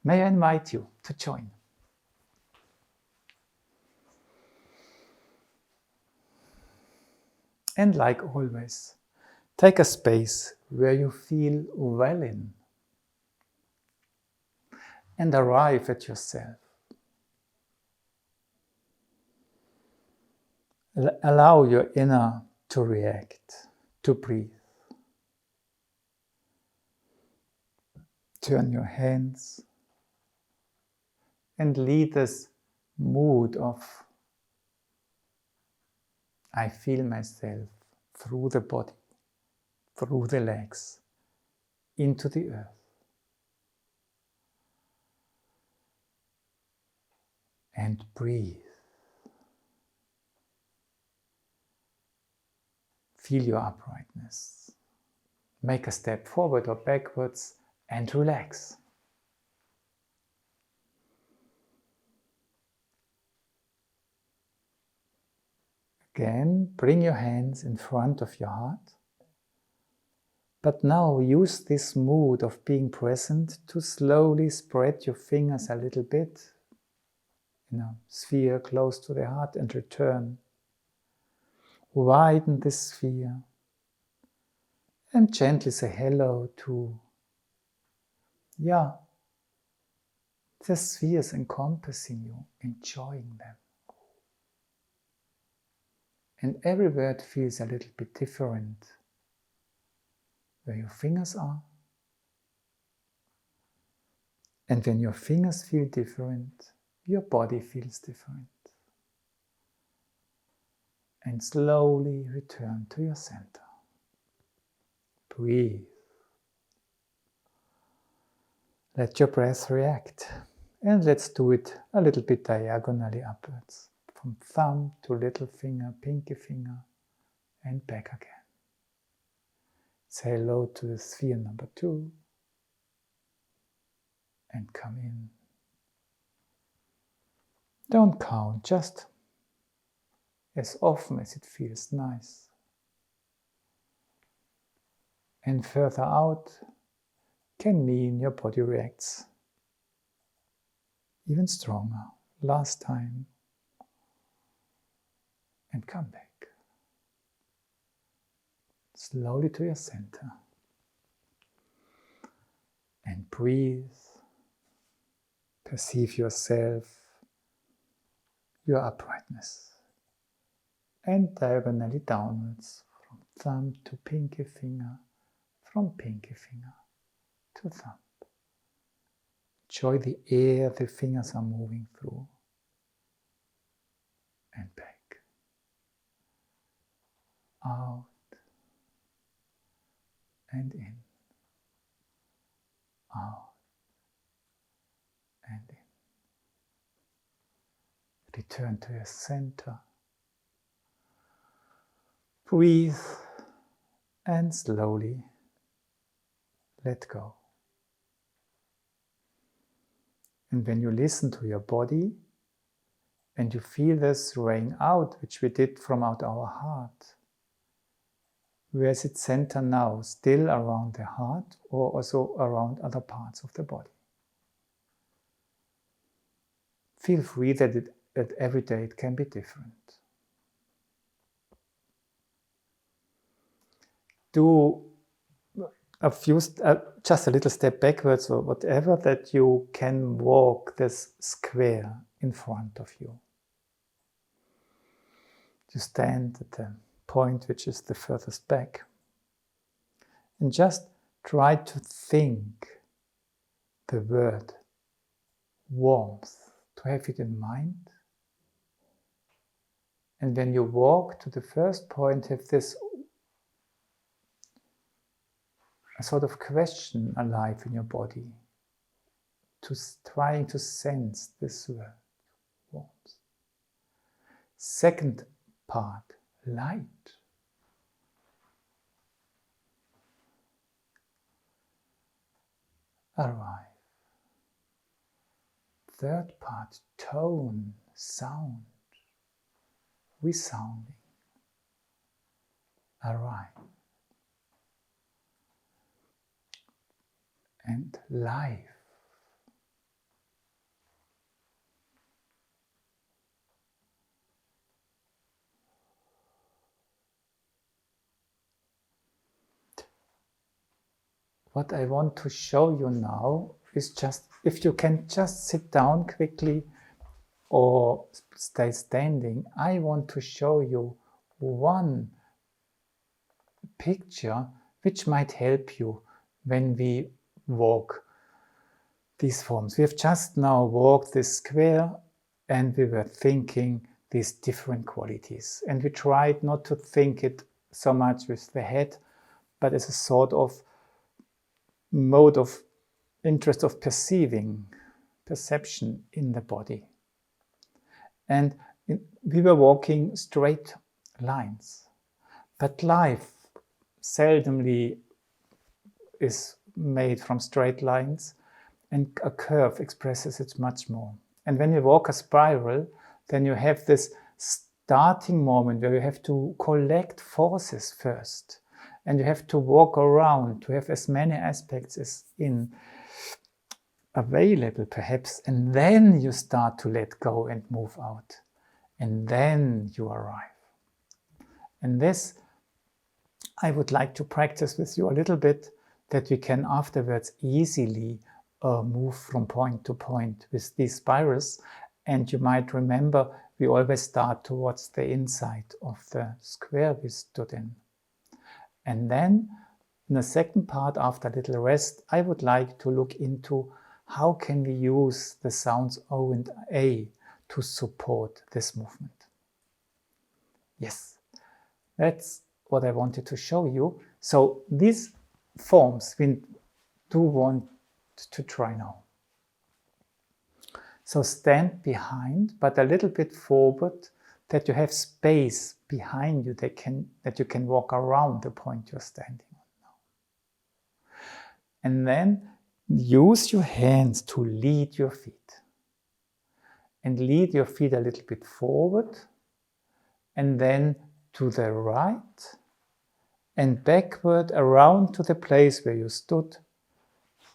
may I invite you to join. And like always, take a space where you feel well in and arrive at yourself. Allow your inner to react, to breathe. Turn your hands and lead this mood of I feel myself through the body, through the legs, into the earth. And breathe. Feel your uprightness. Make a step forward or backwards and relax. Again, bring your hands in front of your heart. But now use this mood of being present to slowly spread your fingers a little bit in a sphere close to the heart and return. Widen this sphere and gently say hello to, the spheres encompassing you, enjoying them. And everywhere it feels a little bit different. Where your fingers are. And when your fingers feel different, your body feels different. And slowly return to your center. Breathe. Let your breath react. And let's do it a little bit diagonally upwards. From thumb to little finger, pinky finger, and back again. Say hello to the sphere number 2. And come in. Don't count, just as often as it feels nice. And further out can mean your body reacts even stronger. Last time. And come back. Slowly to your center. And breathe. Perceive yourself, your uprightness. And diagonally downwards, from thumb to pinky finger, from pinky finger to thumb. Enjoy the air the fingers are moving through. And back. Out. And in. Out. And in. Return to your center. Breathe and slowly let go. And when you listen to your body and you feel this raying out, which we did from out our heart, where is its center now? Still around the heart or also around other parts of the body? Feel free that every day it can be different. Do a few, just a little step backwards or whatever, that you can walk this square in front of you. You stand at the point which is the furthest back. And just try to think the word warmth, to have it in mind. And when you walk to the first point, have this a sort of question alive in your body, trying to sense this word, warmth. Second part, light. Arrive. Third part, tone, sound, resounding. Arrive. And life. what I want to show you now is just, if you can just sit down quickly or stay standing, I want to show you one picture which might help you when we walk these forms. We have just now walked this square and we were thinking these different qualities. And we tried not to think it so much with the head, but as a sort of mode of interest of perception in the body. And we were walking straight lines. But life seldomly is made from straight lines, and a curve expresses it much more. And when you walk a spiral, then you have this starting moment where you have to collect forces first. And you have to walk around to have as many aspects as available, perhaps. And then you start to let go and move out. And then you arrive. And this I would like to practice with you a little bit, that we can afterwards easily move from point to point with these spirals. And you might remember, we always start towards the inside of the square we stood in. And then, in the second part, after a little rest, I would like to look into how can we use the sounds O and A to support this movement. Yes, that's what I wanted to show you. So these forms we do want to try now. So stand behind, but a little bit forward, that you have space behind you that you can walk around the point you're standing on now. And then use your hands to lead your feet. And lead your feet a little bit forward, and then to the right, and backward around to the place where you stood,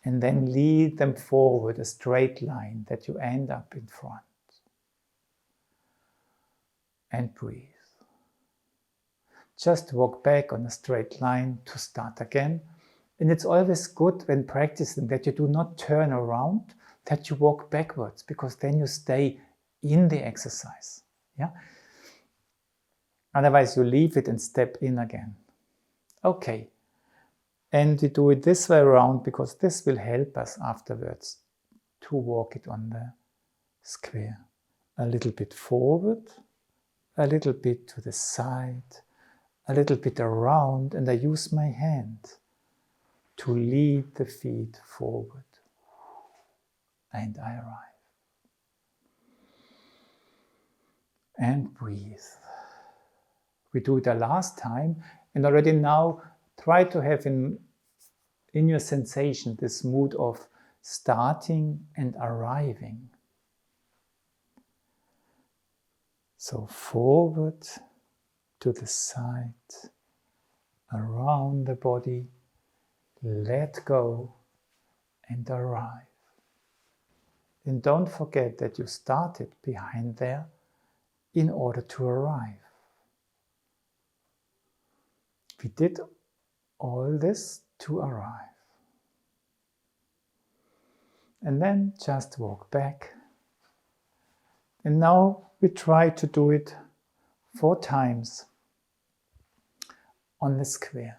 and then lead them forward, a straight line that you end up in front. And breathe. Just walk back on a straight line to start again. And it's always good when practicing that you do not turn around, that you walk backwards, because then you stay in the exercise. Yeah? Otherwise you leave it and step in again. Okay. And we do it this way around, because this will help us afterwards to walk it on the square. A little bit forward, a little bit to the side, a little bit around, and I use my hand to lead the feet forward. And I arrive. And breathe. We do it the last time, and already now try to have in your sensation this mood of starting and arriving. So forward, to the side, around the body, let go and arrive. And don't forget that you started behind there in order to arrive. We did all this to arrive. And then just walk back. And now we try to do it 4 times on the square.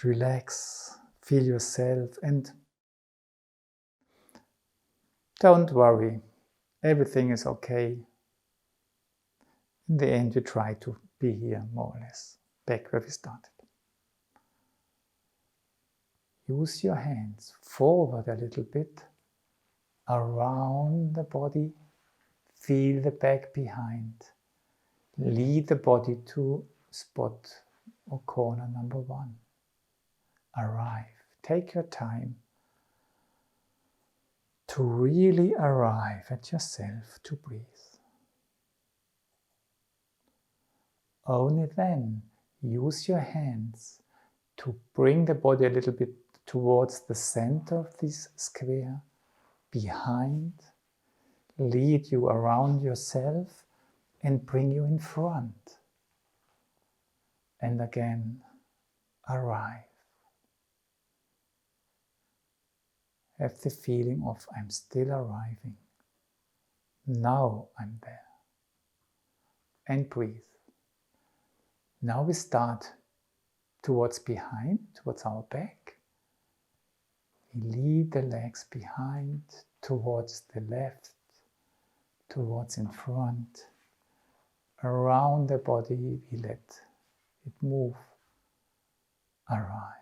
Relax, feel yourself, and don't worry, everything is okay. In the end, we try to be here more or less, back where we started. Use your hands forward a little bit, around the body, feel the back behind. Lead the body to spot or corner number 1. Arrive. Take your time to really arrive at yourself, to breathe. Only then use your hands to bring the body a little bit towards the center of this square, behind, lead you around yourself and bring you in front. and again arrive. Have the feeling of I'm still arriving. Now I'm there. And breathe. Now we start towards behind, towards our back. We lead the legs behind, towards the left, towards in front. Around the body, we let it move, arrive.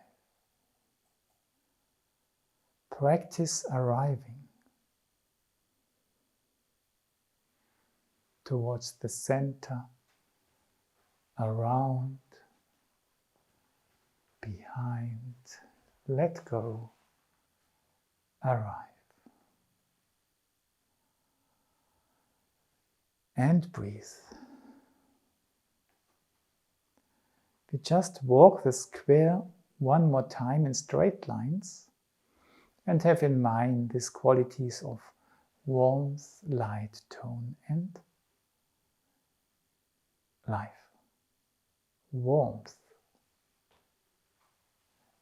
Practice arriving towards the center, around, behind, let go, arrive. And breathe. We just walk the square one more time in straight lines and have in mind these qualities of warmth, light, tone, and life. Warmth.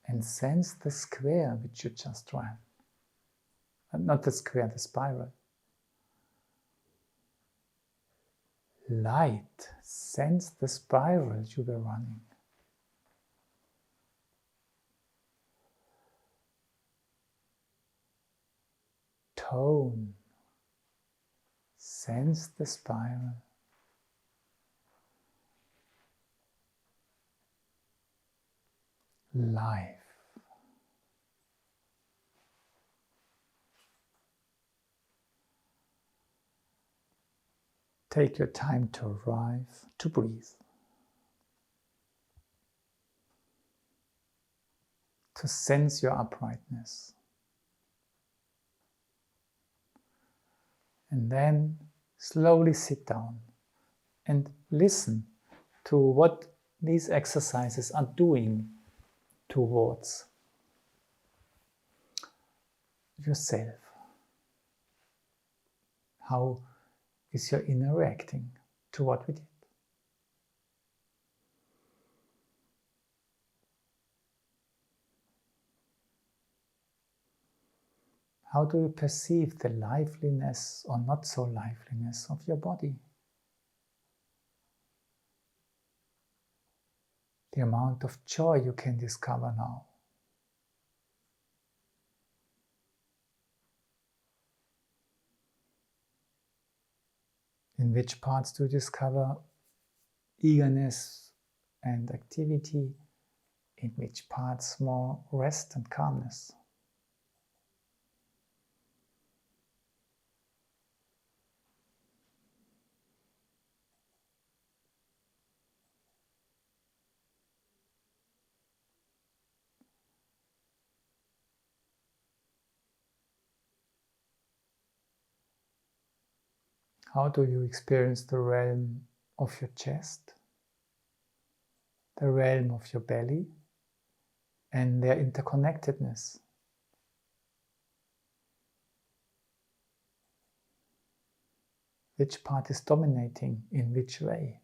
And sense the square which you just ran. Not the square, the spiral. Light. Sense the spiral you were running. Tone. Sense the spiral. Life. Take your time to arrive, to breathe. To sense your uprightness. And then slowly sit down and listen to what these exercises are doing towards yourself. How is your inner reacting to what we did? How do you perceive the liveliness or not so liveliness of your body? The amount of joy you can discover now. In which parts do you discover eagerness and activity? In which parts more rest and calmness? How do you experience the realm of your chest, the realm of your belly, and their interconnectedness? Which part is dominating in which way?